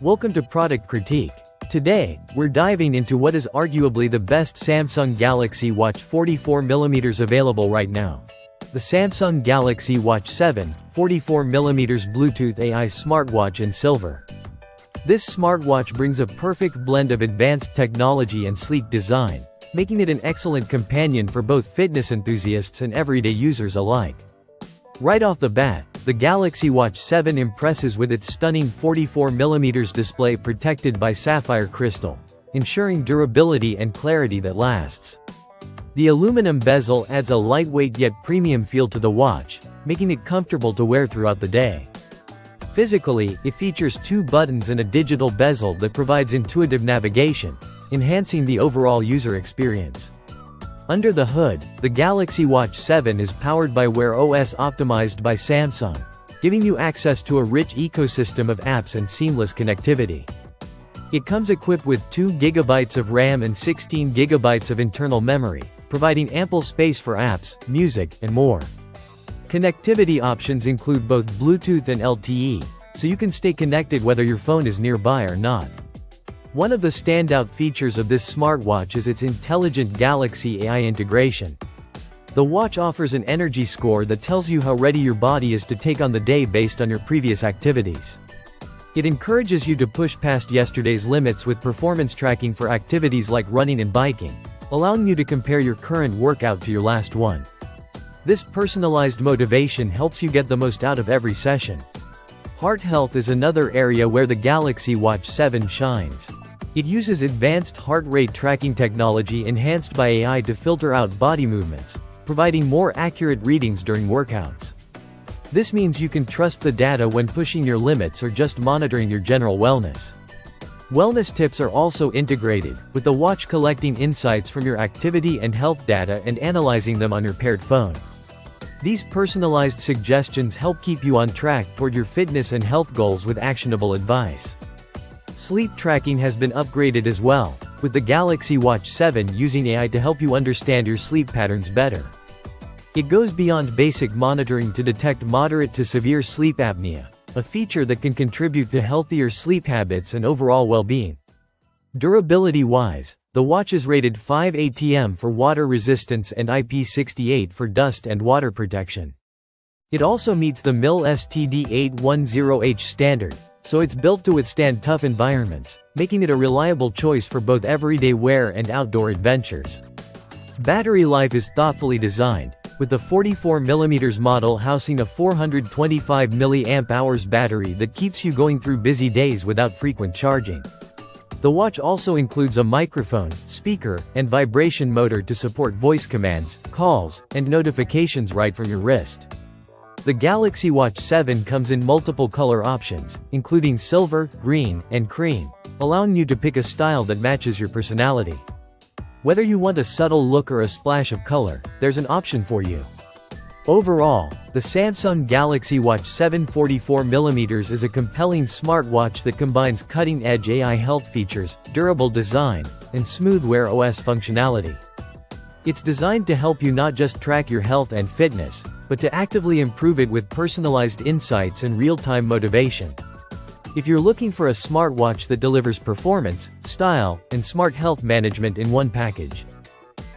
Welcome to Product Critique. Today, we're diving into what is arguably the best Samsung Galaxy Watch 44mm available right now. The Samsung Galaxy Watch 7, 44mm Bluetooth AI smartwatch in silver. This smartwatch brings a perfect blend of advanced technology and sleek design, making it an excellent companion for both fitness enthusiasts and everyday users alike. Right off the bat, the Galaxy Watch 7 impresses with its stunning 44mm display protected by sapphire crystal, ensuring durability and clarity that lasts. The aluminum bezel adds a lightweight yet premium feel to the watch, making it comfortable to wear throughout the day. Physically, it features two buttons and a digital bezel that provides intuitive navigation, enhancing the overall user experience. Under the hood, the Galaxy Watch 7 is powered by Wear OS optimized by Samsung, giving you access to a rich ecosystem of apps and seamless connectivity. It comes equipped with 2 GB of RAM and 16 GB of internal memory, providing ample space for apps, music, and more. Connectivity options include both Bluetooth and LTE, so you can stay connected whether your phone is nearby or not. One of the standout features of this smartwatch is its intelligent Galaxy AI integration. The watch offers an energy score that tells you how ready your body is to take on the day based on your previous activities. It encourages you to push past yesterday's limits with performance tracking for activities like running and biking, allowing you to compare your current workout to your last one. This personalized motivation helps you get the most out of every session. Heart health is another area where the Galaxy Watch 7 shines. It uses advanced heart rate tracking technology enhanced by AI to filter out body movements, providing more accurate readings during workouts. This means you can trust the data when pushing your limits or just monitoring your general wellness. Wellness tips are also integrated, with the watch collecting insights from your activity and health data and analyzing them on your paired phone. These personalized suggestions help keep you on track toward your fitness and health goals with actionable advice. Sleep tracking has been upgraded as well, with the Galaxy Watch 7 using AI to help you understand your sleep patterns better. It goes beyond basic monitoring to detect moderate to severe sleep apnea, a feature that can contribute to healthier sleep habits and overall well-being. Durability-wise, the watch is rated 5 ATM for water resistance and IP68 for dust and water protection. It also meets the MIL STD 810H standard, so it's built to withstand tough environments, making it a reliable choice for both everyday wear and outdoor adventures. Battery life is thoughtfully designed, with the 44mm model housing a 425 mAh battery that keeps you going through busy days without frequent charging. The watch also includes a microphone, speaker, and vibration motor to support voice commands, calls, and notifications right from your wrist. The Galaxy Watch 7 comes in multiple color options, including silver, green, and cream, allowing you to pick a style that matches your personality. Whether you want a subtle look or a splash of color, there's an option for you. Overall, the Samsung Galaxy Watch 7 44mm is a compelling smartwatch that combines cutting-edge AI health features, durable design, and smooth Wear OS functionality. It's designed to help you not just track your health and fitness, but to actively improve it with personalized insights and real-time motivation. If you're looking for a smartwatch that delivers performance, style, and smart health management in one package,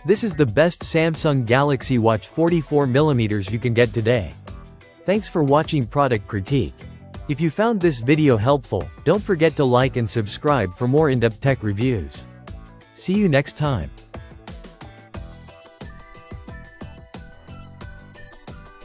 this is the best Samsung Galaxy Watch 44mm you can get today. Thanks for watching Product Critique. If you found this video helpful, don't forget to like and subscribe for more in-depth tech reviews. See you next time.